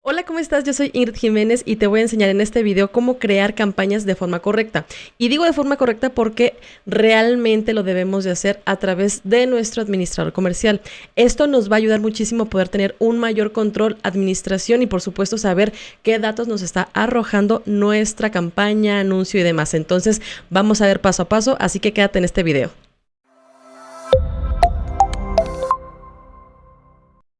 Hola, ¿cómo estás? Yo soy Ingrid Jiménez y te voy a enseñar en este video cómo crear campañas de forma correcta. Y digo de forma correcta porque realmente lo debemos de hacer a través de nuestro administrador comercial. Esto nos va a ayudar muchísimo a poder tener un mayor control, administración y por supuesto saber qué datos nos está arrojando nuestra campaña, anuncio y demás. Entonces vamos a ver paso a paso, así que quédate en este video.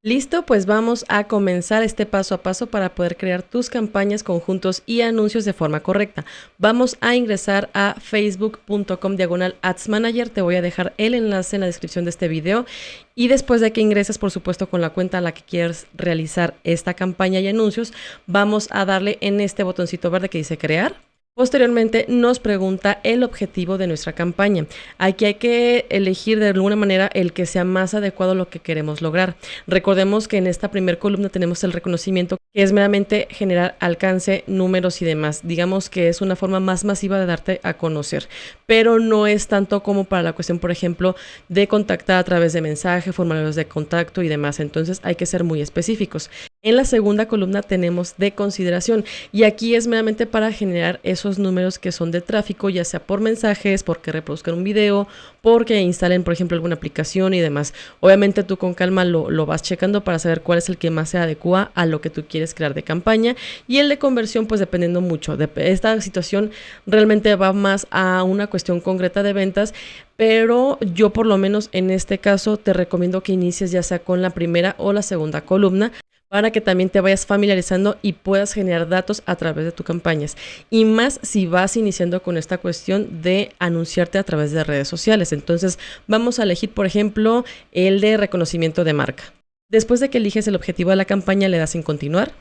Listo, pues vamos a comenzar este paso a paso para poder crear tus campañas, conjuntos y anuncios de forma correcta. Vamos a ingresar a facebook.com/Ads Manager. Te voy a dejar el enlace en la descripción de este video. Y después de que ingreses, por supuesto, con la cuenta a la que quieres realizar esta campaña y anuncios, vamos a darle en este botoncito verde que dice crear. Posteriormente nos pregunta el objetivo de nuestra campaña. Aquí hay que elegir de alguna manera el que sea más adecuado a lo que queremos lograr. Recordemos que en esta primera columna tenemos el reconocimiento, que es meramente generar alcance, números y demás. Digamos que es una forma más masiva de darte a conocer, pero no es tanto como para la cuestión, por ejemplo, de contactar a través de mensaje, formularios de contacto y demás. Entonces hay que ser muy específicos. En la segunda columna tenemos de consideración y aquí es meramente para generar esos números que son de tráfico, ya sea por mensajes, porque reproduzcan un video, porque instalen, por ejemplo, alguna aplicación y demás. Obviamente tú con calma lo vas checando para saber cuál es el que más se adecua a lo que tú quieres crear de campaña, y el de conversión pues dependiendo mucho. De esta situación realmente va más a una cuestión concreta de ventas, pero yo por lo menos en este caso te recomiendo que inicies ya sea con la primera o la segunda columna, para que también te vayas familiarizando y puedas generar datos a través de tus campañas. Y más si vas iniciando con esta cuestión de anunciarte a través de redes sociales. Entonces vamos a elegir, por ejemplo, el de reconocimiento de marca. Después de que eliges el objetivo de la campaña, le das en continuar.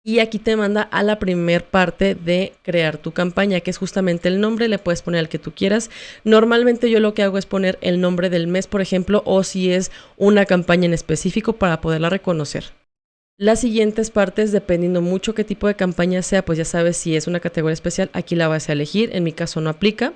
Y aquí te manda a la primer parte de crear tu campaña, que es justamente el nombre. Le puedes poner el que tú quieras. Normalmente yo lo que hago es poner el nombre del mes, por ejemplo, o si es una campaña en específico para poderla reconocer. Las siguientes partes, dependiendo mucho qué tipo de campaña sea, pues ya sabes, si es una categoría especial, aquí la vas a elegir. En mi caso no aplica.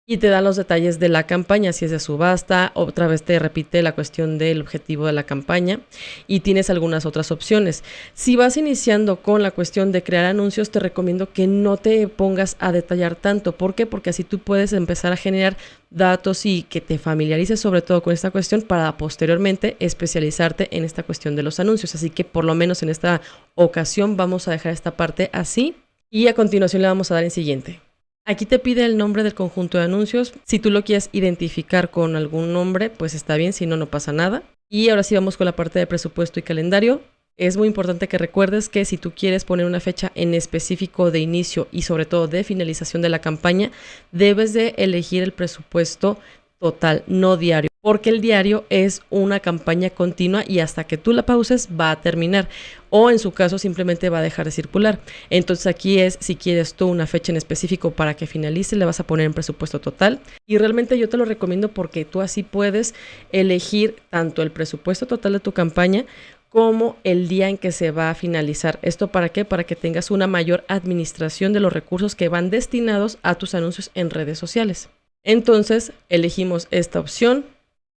Y te da los detalles de la campaña, si es de subasta, otra vez te repite la cuestión del objetivo de la campaña y tienes algunas otras opciones. Si vas iniciando con la cuestión de crear anuncios, te recomiendo que no te pongas a detallar tanto. ¿Por qué? Porque así tú puedes empezar a generar datos y que te familiarices sobre todo con esta cuestión para posteriormente especializarte en esta cuestión de los anuncios. Así que por lo menos en esta ocasión vamos a dejar esta parte así y a continuación le vamos a dar en siguiente. Aquí te pide el nombre del conjunto de anuncios. Si tú lo quieres identificar con algún nombre, pues está bien, si no, no pasa nada. Y ahora sí vamos con la parte de presupuesto y calendario. Es muy importante que recuerdes que si tú quieres poner una fecha en específico de inicio y sobre todo de finalización de la campaña, debes de elegir el presupuesto total, no diario, porque el diario es una campaña continua y hasta que tú la pauses va a terminar, o en su caso simplemente va a dejar de circular. Entonces aquí es, si quieres tú una fecha en específico para que finalice, le vas a poner en presupuesto total, y realmente yo te lo recomiendo porque tú así puedes elegir tanto el presupuesto total de tu campaña como el día en que se va a finalizar. ¿Esto para qué? Para que tengas una mayor administración de los recursos que van destinados a tus anuncios en redes sociales. Entonces elegimos esta opción,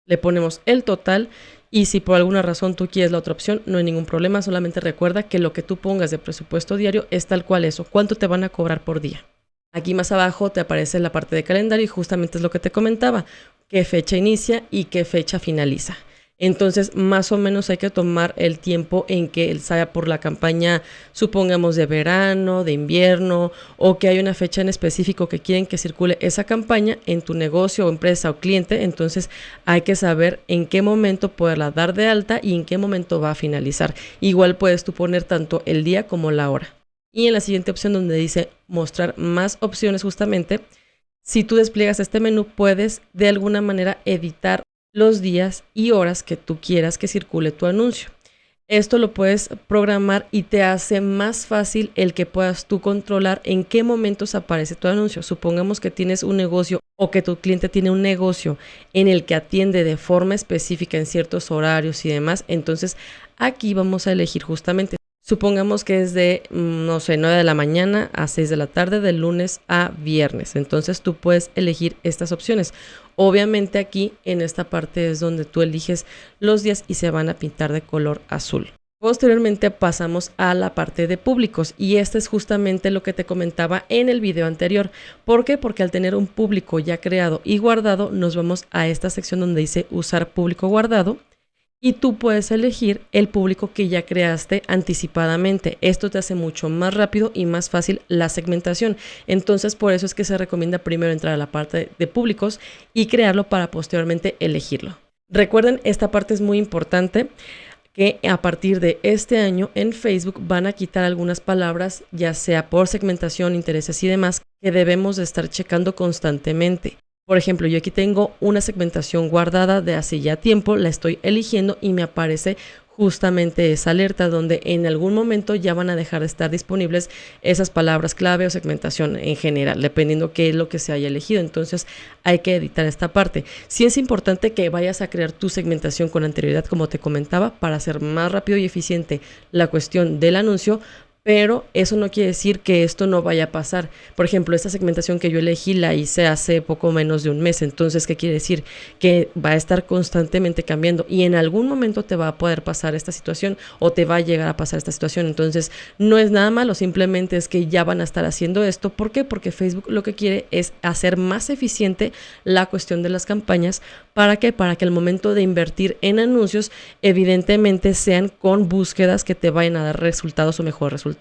le ponemos el total, y si por alguna razón tú quieres la otra opción, no hay ningún problema. Solamente recuerda que lo que tú pongas de presupuesto diario es tal cual eso, cuánto te van a cobrar por día. Aquí más abajo te aparece la parte de calendario y justamente es lo que te comentaba, qué fecha inicia y qué fecha finaliza. Entonces, más o menos hay que tomar el tiempo en que sea por la campaña, supongamos de verano, de invierno, o que hay una fecha en específico que quieren que circule esa campaña en tu negocio o empresa o cliente. Entonces, hay que saber en qué momento poderla dar de alta y en qué momento va a finalizar. Igual puedes tú poner tanto el día como la hora. Y en la siguiente opción donde dice mostrar más opciones, justamente, si tú despliegas este menú, puedes de alguna manera editar los días y horas que tú quieras que circule tu anuncio. Esto lo puedes programar y te hace más fácil el que puedas tú controlar en qué momentos aparece tu anuncio. Supongamos que tienes un negocio o que tu cliente tiene un negocio en el que atiende de forma específica en ciertos horarios y demás. Entonces aquí vamos a elegir justamente. Supongamos que es de, no sé, 9 de la mañana a 6 de la tarde, de lunes a viernes. Entonces tú puedes elegir estas opciones. Obviamente aquí en esta parte es donde tú eliges los días y se van a pintar de color azul. Posteriormente pasamos a la parte de públicos y este es justamente lo que te comentaba en el video anterior. ¿Por qué? Porque al tener un público ya creado y guardado, nos vamos a esta sección donde dice usar público guardado y tú puedes elegir el público que ya creaste anticipadamente. Esto te hace mucho más rápido y más fácil la segmentación. Entonces, por eso es que se recomienda primero entrar a la parte de públicos y crearlo para posteriormente elegirlo. Recuerden, esta parte es muy importante, que a partir de este año en Facebook van a quitar algunas palabras, ya sea por segmentación, intereses y demás, que debemos de estar checando constantemente. Por ejemplo, yo aquí tengo una segmentación guardada de hace ya tiempo, la estoy eligiendo y me aparece justamente esa alerta donde en algún momento ya van a dejar de estar disponibles esas palabras clave o segmentación en general, dependiendo qué es lo que se haya elegido. Entonces hay que editar esta parte. Sí es importante que vayas a crear tu segmentación con anterioridad, como te comentaba, para hacer más rápido y eficiente la cuestión del anuncio, pero eso no quiere decir que esto no vaya a pasar. Por ejemplo, esta segmentación que yo elegí la hice hace poco menos de un mes. Entonces, ¿qué quiere decir? Que va a estar constantemente cambiando y en algún momento te va a poder pasar esta situación o te va a llegar a pasar esta situación. Entonces, no es nada malo, simplemente es que ya van a estar haciendo esto. ¿Por qué? Porque Facebook lo que quiere es hacer más eficiente la cuestión de las campañas. ¿Para qué? Para que al momento de invertir en anuncios, evidentemente sean con búsquedas que te vayan a dar resultados o mejores resultados.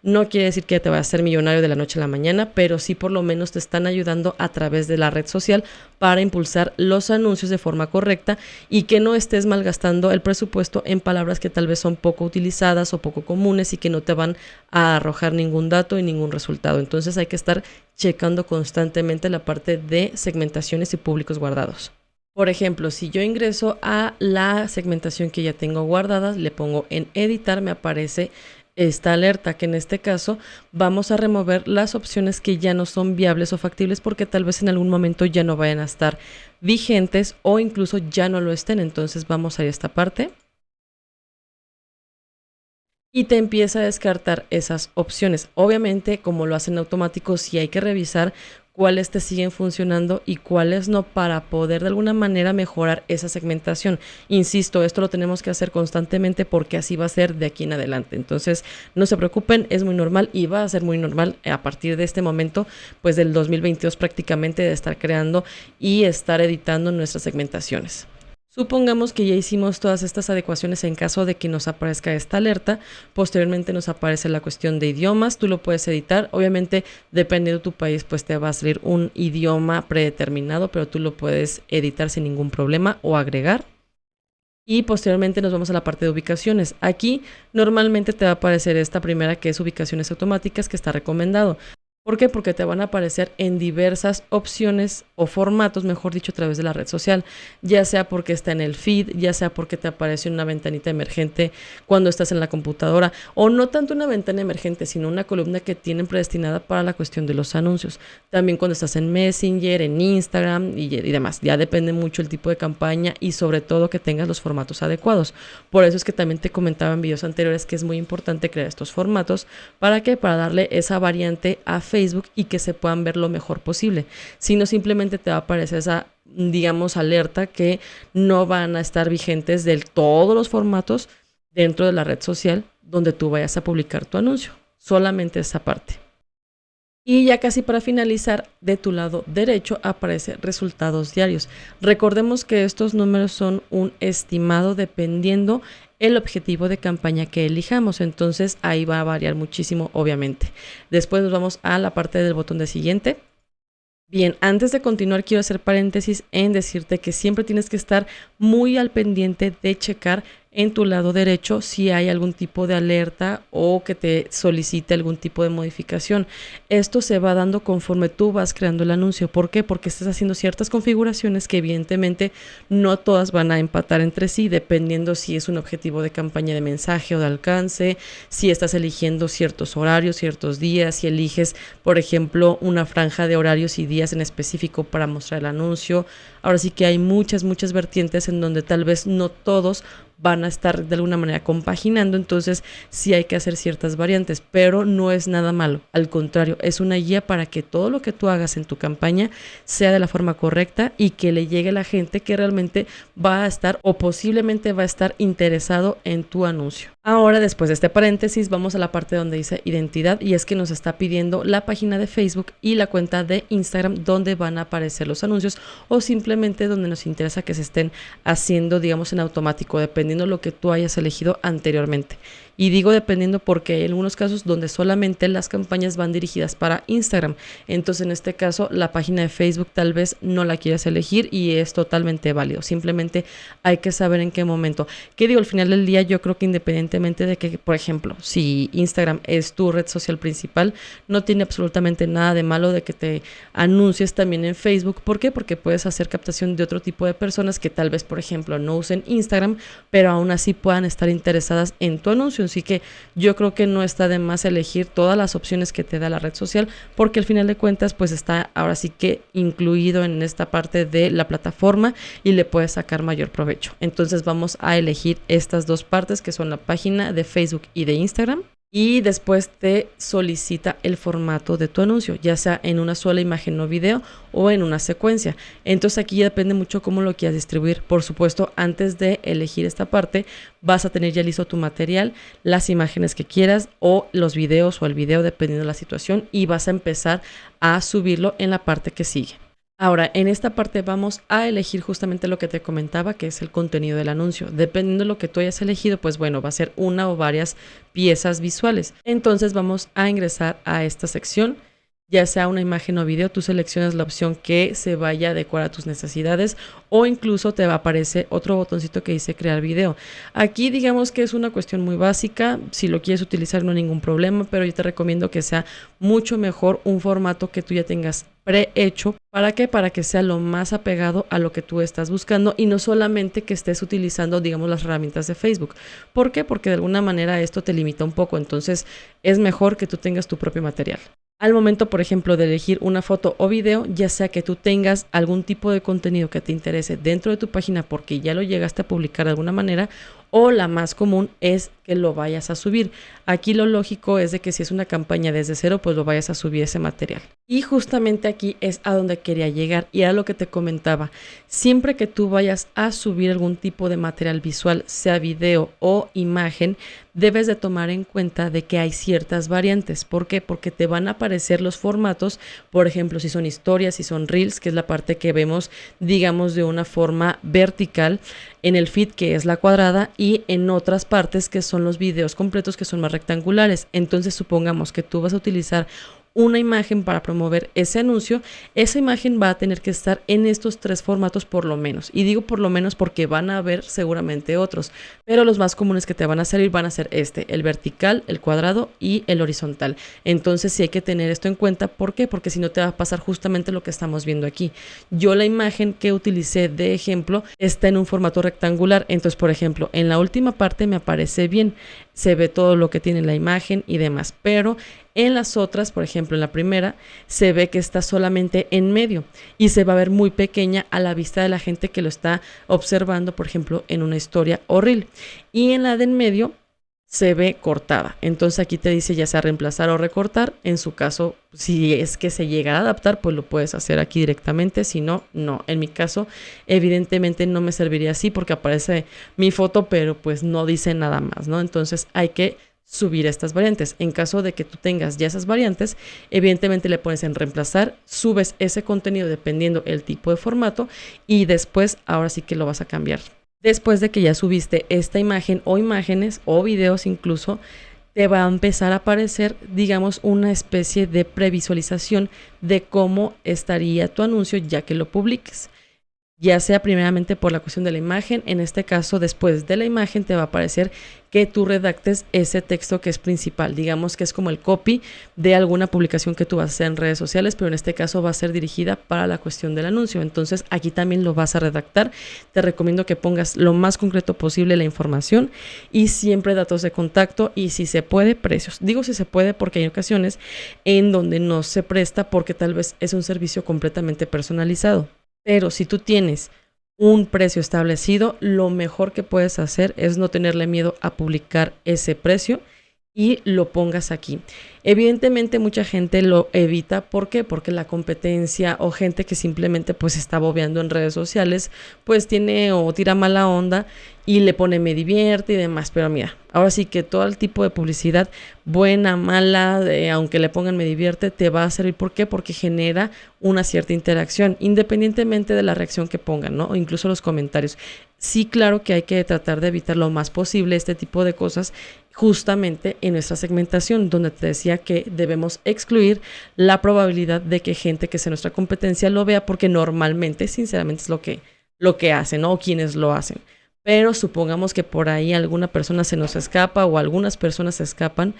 No quiere decir que te vayas a ser millonario de la noche a la mañana, pero sí por lo menos te están ayudando a través de la red social para impulsar los anuncios de forma correcta y que no estés malgastando el presupuesto en palabras que tal vez son poco utilizadas o poco comunes y que no te van a arrojar ningún dato y ningún resultado. Entonces hay que estar checando constantemente la parte de segmentaciones y públicos guardados. Por ejemplo, si yo ingreso a la segmentación que ya tengo guardada, le pongo en editar, me aparece esta alerta, que en este caso vamos a remover las opciones que ya no son viables o factibles porque tal vez en algún momento ya no vayan a estar vigentes o incluso ya no lo estén. Entonces vamos a ir a esta parte y te empieza a descartar esas opciones. Obviamente, como lo hacen automático, sí hay que revisar cuáles te siguen funcionando y cuáles no para poder de alguna manera mejorar esa segmentación. Insisto, esto lo tenemos que hacer constantemente porque así va a ser de aquí en adelante. Entonces, no se preocupen, es muy normal y va a ser muy normal a partir de este momento, pues del 2022 prácticamente, de estar creando y estar editando nuestras segmentaciones. Supongamos que ya hicimos todas estas adecuaciones en caso de que nos aparezca esta alerta. Posteriormente nos aparece la cuestión de idiomas. Tú lo puedes editar. Obviamente, dependiendo de tu país, pues te va a salir un idioma predeterminado, pero tú lo puedes editar sin ningún problema o agregar. Y posteriormente nos vamos a la parte de ubicaciones. Aquí normalmente te va a aparecer esta primera, que es ubicaciones automáticas, que está recomendado. ¿Por qué? Porque te van a aparecer en diversas opciones o formatos, mejor dicho, a través de la red social, ya sea porque está en el feed, ya sea porque te aparece una ventanita emergente cuando estás en la computadora, o no tanto una ventana emergente, sino una columna que tienen predestinada para la cuestión de los anuncios. También cuando estás en Messenger, en Instagram y demás. Ya depende mucho el tipo de campaña y sobre todo que tengas los formatos adecuados. Por eso es que también te comentaba en videos anteriores que es muy importante crear estos formatos. ¿Para qué? Para darle esa variante a Facebook y que se puedan ver lo mejor posible. Si no, simplemente te va a aparecer esa, digamos, alerta que no van a estar vigentes de todos los formatos dentro de la red social donde tú vayas a publicar tu anuncio. Solamente esa parte. Y ya casi para finalizar, de tu lado derecho aparece resultados diarios. Recordemos que estos números son un estimado dependiendo el objetivo de campaña que elijamos. Entonces ahí va a variar muchísimo, obviamente. Después nos vamos a la parte del botón de siguiente. Bien, antes de continuar quiero hacer paréntesis en decirte que siempre tienes que estar muy al pendiente de checar en tu lado derecho si hay algún tipo de alerta o que te solicite algún tipo de modificación. Esto se va dando conforme tú vas creando el anuncio. ¿Por qué? Porque estás haciendo ciertas configuraciones que evidentemente no todas van a empatar entre sí, dependiendo si es un objetivo de campaña de mensaje o de alcance, si estás eligiendo ciertos horarios, ciertos días, si eliges, por ejemplo, una franja de horarios y días en específico para mostrar el anuncio. Ahora sí que hay muchas vertientes en donde tal vez no todos van a estar de alguna manera compaginando, entonces sí hay que hacer ciertas variantes, pero no es nada malo, al contrario, es una guía para que todo lo que tú hagas en tu campaña sea de la forma correcta y que le llegue a la gente que realmente va a estar o posiblemente va a estar interesado en tu anuncio. Ahora, después de este paréntesis, vamos a la parte donde dice identidad, y es que nos está pidiendo la página de Facebook y la cuenta de Instagram donde van a aparecer los anuncios, o simplemente donde nos interesa que se estén haciendo, digamos, en automático, dependiendo de lo que tú hayas elegido anteriormente. Y digo dependiendo porque hay algunos casos donde solamente las campañas van dirigidas para Instagram. Entonces, en este caso, la página de Facebook tal vez no la quieras elegir y es totalmente válido. Simplemente hay que saber en qué momento. ¿Qué digo? Al final del día, yo creo que independientemente de que, por ejemplo, si Instagram es tu red social principal, no tiene absolutamente nada de malo de que te anuncies también en Facebook. ¿Por qué? Porque puedes hacer captación de otro tipo de personas que tal vez, por ejemplo, no usen Instagram, pero aún así puedan estar interesadas en tu anuncio. Así que yo creo que no está de más elegir todas las opciones que te da la red social, porque al final de cuentas pues está ahora sí que incluido en esta parte de la plataforma y le puedes sacar mayor provecho. Entonces vamos a elegir estas dos partes que son la página de Facebook y de Instagram. Y después te solicita el formato de tu anuncio, ya sea en una sola imagen o video o en una secuencia. Entonces aquí ya depende mucho cómo lo quieras distribuir. Por supuesto, antes de elegir esta parte, vas a tener ya listo tu material, las imágenes que quieras o los videos o el video, dependiendo de la situación, y vas a empezar a subirlo en la parte que sigue. Ahora, en esta parte vamos a elegir justamente lo que te comentaba, que es el contenido del anuncio. Dependiendo de lo que tú hayas elegido, pues bueno, va a ser una o varias piezas visuales. Entonces vamos a ingresar a esta sección, ya sea una imagen o video, tú seleccionas la opción que se vaya a adecuar a tus necesidades, o incluso te va a aparecer otro botoncito que dice crear video. Aquí digamos que es una cuestión muy básica, si lo quieres utilizar no hay ningún problema, pero yo te recomiendo que sea mucho mejor un formato que tú ya tengas prehecho. ¿Para qué? Para que sea lo más apegado a lo que tú estás buscando y no solamente que estés utilizando, digamos, las herramientas de Facebook. ¿Por qué? Porque de alguna manera esto te limita un poco, entonces es mejor que tú tengas tu propio material. Al momento, por ejemplo, de elegir una foto o video, ya sea que tú tengas algún tipo de contenido que te interese dentro de tu página porque ya lo llegaste a publicar de alguna manera, o la más común es que lo vayas a subir. Aquí lo lógico es de que si es una campaña desde cero, pues lo vayas a subir ese material. Y justamente aquí es a donde quería llegar y era lo que te comentaba. Siempre que tú vayas a subir algún tipo de material visual, sea video o imagen, debes de tomar en cuenta de que hay ciertas variantes. ¿Por qué? Porque te van a aparecer los formatos, por ejemplo, si son historias, si son reels, que es la parte que vemos, digamos, de una forma vertical, en el feed, que es la cuadrada, y en otras partes que son los videos completos, que son más rectangulares. Entonces supongamos que tú vas a utilizar una imagen para promover ese anuncio, esa imagen va a tener que estar en estos tres formatos por lo menos. Y digo por lo menos porque van a haber seguramente otros, pero los más comunes que te van a salir van a ser el vertical, el cuadrado y el horizontal. Entonces sí hay que tener esto en cuenta. ¿Por qué? Porque si no te va a pasar justamente lo que estamos viendo aquí. Yo la imagen que utilicé de ejemplo está en un formato rectangular, entonces por ejemplo en la última parte me aparece bien, se ve todo lo que tiene la imagen y demás, pero en las otras, por ejemplo en la primera, se ve que está solamente en medio y se va a ver muy pequeña a la vista de la gente que lo está observando, por ejemplo en una historia o reel, y en la de en medio se ve cortada. Entonces aquí te dice ya sea reemplazar o recortar. En su caso, si es que se llega a adaptar, pues lo puedes hacer aquí directamente. Si no, no. En mi caso, evidentemente no me serviría así porque aparece mi foto, pero pues no dice nada más, ¿no? Entonces hay que subir estas variantes. En caso de que tú tengas ya esas variantes, evidentemente le pones en reemplazar, subes ese contenido dependiendo el tipo de formato y después ahora sí que lo vas a cambiar. Después de que ya subiste esta imagen o imágenes o videos incluso, te va a empezar a aparecer, digamos, una especie de previsualización de cómo estaría tu anuncio ya que lo publiques. Ya sea primeramente por la cuestión de la imagen, en este caso después de la imagen te va a aparecer que tú redactes ese texto que es principal, digamos que es como el copy de alguna publicación que tú vas a hacer en redes sociales, pero en este caso va a ser dirigida para la cuestión del anuncio, entonces aquí también lo vas a redactar. Te recomiendo que pongas lo más concreto posible la información y siempre datos de contacto y si se puede, precios. Digo si se puede porque hay ocasiones en donde no se presta porque tal vez es un servicio completamente personalizado. Pero si tú tienes un precio establecido, lo mejor que puedes hacer es no tenerle miedo a publicar ese precio y lo pongas aquí. Evidentemente mucha gente lo evita, ¿por qué? Porque la competencia o gente que simplemente pues está bobeando en redes sociales, pues tiene o tira mala onda y le pone me divierte y demás, pero mira, ahora sí que todo el tipo de publicidad, buena, mala, aunque le pongan me divierte, te va a servir. ¿Por qué? Porque genera una cierta interacción, independientemente de la reacción que pongan, ¿no? O incluso los comentarios. Sí, claro que hay que tratar de evitar lo más posible este tipo de cosas, justamente en nuestra segmentación, donde te decía que debemos excluir la probabilidad de que gente que sea nuestra competencia lo vea, porque normalmente, sinceramente, es lo que hacen, ¿no? O quienes lo hacen. Pero supongamos que por ahí alguna persona se nos escapa o algunas personas se escapan,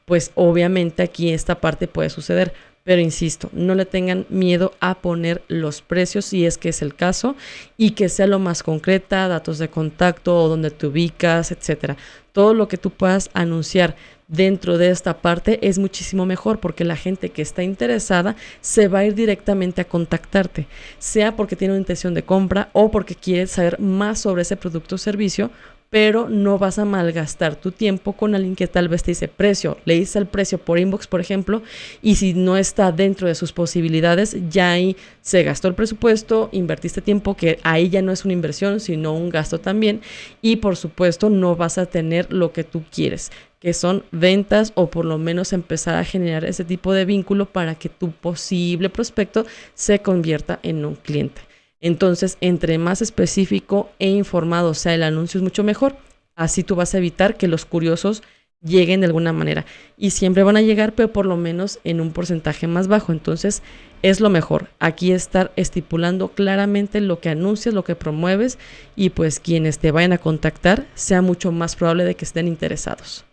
pues obviamente aquí esta parte puede suceder. Pero insisto, no le tengan miedo a poner los precios si es que es el caso y que sea lo más concreta, datos de contacto o donde te ubicas, etcétera. Todo lo que tú puedas anunciar dentro de esta parte es muchísimo mejor, porque la gente que está interesada se va a ir directamente a contactarte, sea porque tiene una intención de compra o porque quiere saber más sobre ese producto o servicio, pero no vas a malgastar tu tiempo con alguien que tal vez te dice precio, le dice el precio por inbox, por ejemplo, y si no está dentro de sus posibilidades, ya ahí se gastó el presupuesto, invertiste tiempo, que ahí ya no es una inversión, sino un gasto también, y por supuesto no vas a tener lo que tú quieres, que son ventas, o por lo menos empezar a generar ese tipo de vínculo para que tu posible prospecto se convierta en un cliente. Entonces, entre más específico e informado sea el anuncio, es mucho mejor. Así tú vas a evitar que los curiosos lleguen de alguna manera. Y siempre van a llegar, pero por lo menos en un porcentaje más bajo. Entonces, es lo mejor. Aquí estar estipulando claramente lo que anuncias, lo que promueves, y pues quienes te vayan a contactar, sea mucho más probable de que estén interesados.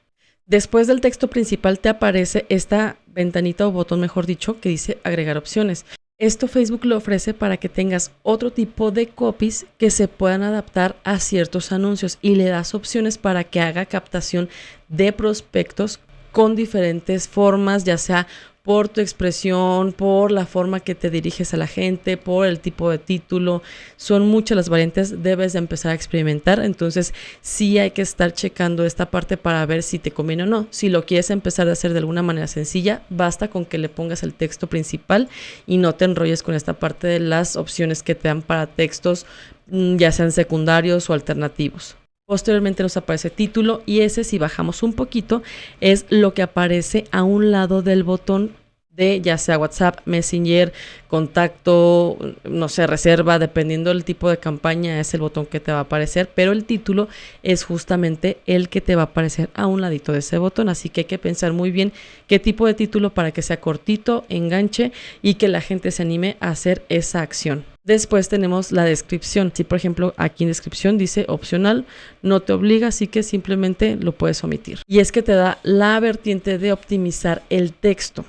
Después del texto principal te aparece esta ventanita o botón, mejor dicho, que dice agregar opciones. Esto Facebook lo ofrece para que tengas otro tipo de copies que se puedan adaptar a ciertos anuncios, y le das opciones para que haga captación de prospectos con diferentes formas, ya sea por tu expresión, por la forma que te diriges a la gente, por el tipo de título. Son muchas las variantes, debes de empezar a experimentar. Entonces sí hay que estar checando esta parte para ver si te conviene o no. Si lo quieres empezar a hacer de alguna manera sencilla, basta con que le pongas el texto principal y no te enrolles con esta parte de las opciones que te dan para textos, ya sean secundarios o alternativos. Posteriormente nos aparece título, y ese, si bajamos un poquito, es lo que aparece a un lado del botón de ya sea WhatsApp, Messenger, contacto, no sé, reserva, dependiendo del tipo de campaña es el botón que te va a aparecer, pero el título es justamente el que te va a aparecer a un ladito de ese botón, así que hay que pensar muy bien qué tipo de título para que sea cortito, enganche y que la gente se anime a hacer esa acción. Después tenemos la descripción. Si por ejemplo aquí en descripción dice opcional, no te obliga, así que simplemente lo puedes omitir. Y es que te da la vertiente de optimizar el texto.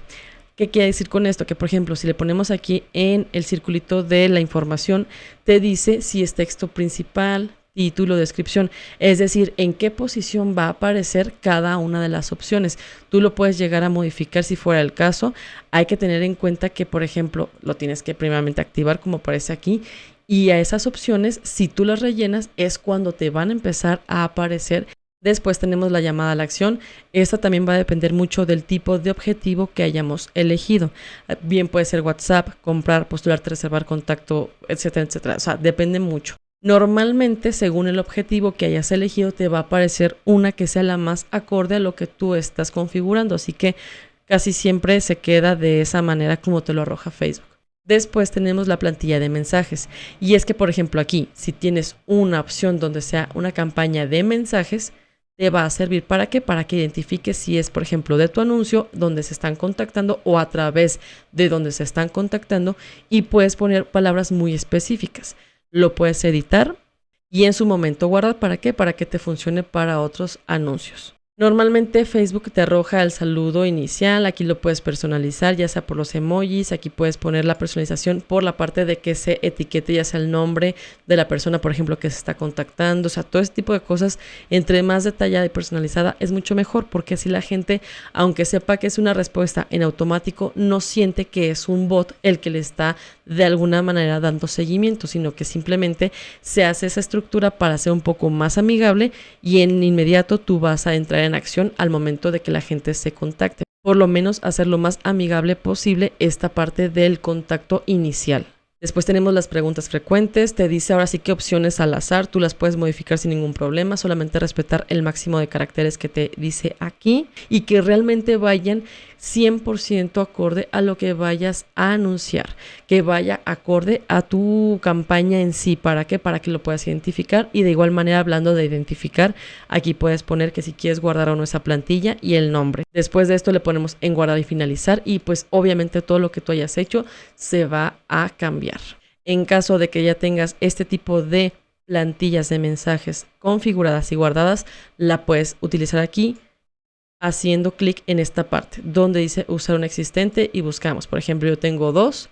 ¿Qué quiere decir con esto? Que por ejemplo, si le ponemos aquí en el circulito de la información, te dice si es texto principal, título, descripción, es decir, en qué posición va a aparecer cada una de las opciones. Tú lo puedes llegar a modificar si fuera el caso. Hay que tener en cuenta que, por ejemplo, lo tienes que primeramente activar como aparece aquí, y a esas opciones, si tú las rellenas, es cuando te van a empezar a aparecer. Después tenemos la llamada a la acción. Esta también va a depender mucho del tipo de objetivo que hayamos elegido. Bien puede ser WhatsApp, comprar, postularte, reservar contacto, etcétera, etcétera. O sea, depende mucho. Normalmente, según el objetivo que hayas elegido, te va a aparecer una que sea la más acorde a lo que tú estás configurando. Así que casi siempre se queda de esa manera como te lo arroja Facebook. Después tenemos la plantilla de mensajes. Y es que, por ejemplo, aquí, si tienes una opción donde sea una campaña de mensajes, te va a servir ¿para qué? Para que identifiques si es, por ejemplo, de tu anuncio donde se están contactando o a través de donde se están contactando, y puedes poner palabras muy específicas. Lo puedes editar y en su momento guardar. ¿Para qué? Para que te funcione para otros anuncios. Normalmente Facebook te arroja el saludo inicial, aquí lo puedes personalizar ya sea por los emojis, aquí puedes poner la personalización por la parte de que se etiquete ya sea el nombre de la persona, por ejemplo, que se está contactando, o sea, todo este tipo de cosas, entre más detallada y personalizada es mucho mejor, porque así la gente, aunque sepa que es una respuesta en automático, no siente que es un bot el que le está de alguna manera dando seguimiento, sino que simplemente se hace esa estructura para ser un poco más amigable y en inmediato tú vas a entrar en acción al momento de que la gente se contacte. Por lo menos hacer lo más amigable posible esta parte del contacto inicial. Después tenemos las preguntas frecuentes, te dice ahora sí qué opciones al azar, tú las puedes modificar sin ningún problema, solamente respetar el máximo de caracteres que te dice aquí y que realmente vayan 100% acorde a lo que vayas a anunciar, que vaya acorde a tu campaña en sí. ¿Para qué? Para que lo puedas identificar y de igual manera hablando de identificar, aquí puedes poner que si quieres guardar o no esa plantilla y el nombre. Después de esto le ponemos en guardar y finalizar y pues obviamente todo lo que tú hayas hecho se va a cambiar. En caso de que ya tengas este tipo de plantillas de mensajes configuradas y guardadas, la puedes utilizar aquí haciendo clic en esta parte donde dice usar un existente y buscamos. Por ejemplo, yo tengo 2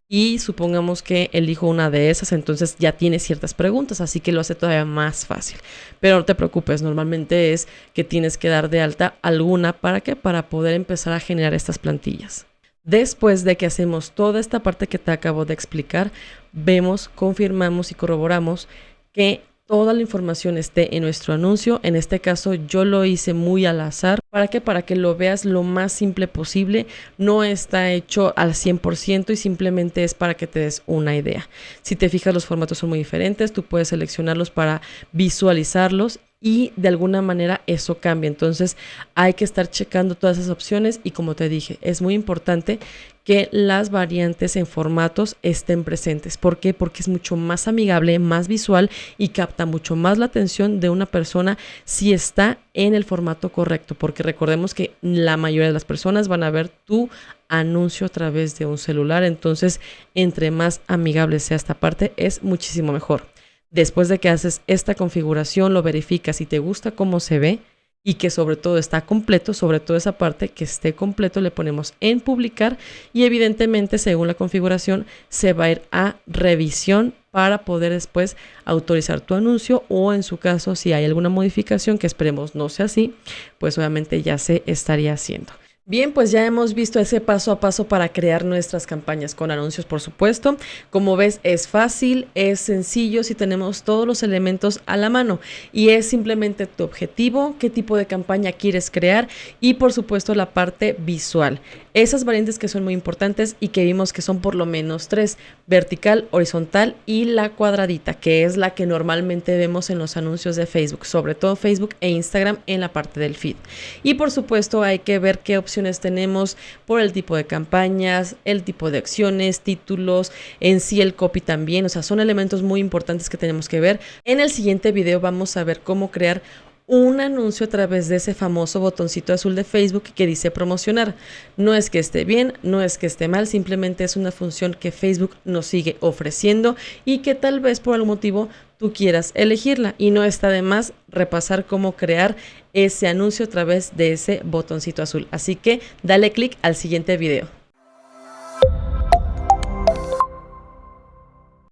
y supongamos que elijo una de esas, entonces ya tiene ciertas preguntas, así que lo hace todavía más fácil. Pero no te preocupes, normalmente es que tienes que dar de alta alguna. ¿Para qué? Para poder empezar a generar estas plantillas. Después de que hacemos toda esta parte que te acabo de explicar, vemos, confirmamos y corroboramos que toda la información esté en nuestro anuncio. En este caso yo lo hice muy al azar. ¿Para qué? Para que lo veas lo más simple posible. No está hecho al 100% y simplemente es para que te des una idea. Si te fijas, los formatos son muy diferentes. Tú puedes seleccionarlos para visualizarlos y de alguna manera eso cambia. Entonces hay que estar checando todas esas opciones y como te dije, es muy importante que las variantes en formatos estén presentes. ¿Por qué? Porque es mucho más amigable, más visual y capta mucho más la atención de una persona si está en el formato correcto, porque recordemos que la mayoría de las personas van a ver tu anuncio a través de un celular, entonces entre más amigable sea esta parte es muchísimo mejor. Después de que haces esta configuración, lo verificas si te gusta cómo se ve y que sobre todo está completo, sobre todo esa parte que esté completo, le ponemos en publicar y evidentemente según la configuración se va a ir a revisión para poder después autorizar tu anuncio o en su caso si hay alguna modificación que esperemos no sea así, pues obviamente ya se estaría haciendo. Bien, pues ya hemos visto ese paso a paso para crear nuestras campañas con anuncios, por supuesto. Como ves, es fácil, es sencillo si tenemos todos los elementos a la mano y es simplemente tu objetivo, qué tipo de campaña quieres crear y por supuesto la parte visual. Esas variantes que son muy importantes y que vimos que son por lo menos 3, vertical, horizontal y la cuadradita, que es la que normalmente vemos en los anuncios de Facebook, sobre todo Facebook e Instagram en la parte del feed. Y por supuesto hay que ver qué opciones tenemos por el tipo de campañas, el tipo de acciones, títulos, en sí el copy también, o sea, son elementos muy importantes que tenemos que ver. En el siguiente video vamos a ver cómo crear un anuncio a través de ese famoso botoncito azul de Facebook que dice promocionar. No es que esté bien, no es que esté mal, simplemente es una función que Facebook nos sigue ofreciendo y que tal vez por algún motivo tú quieras elegirla y no está de más repasar cómo crear ese anuncio a través de ese botoncito azul. Así que dale clic al siguiente video.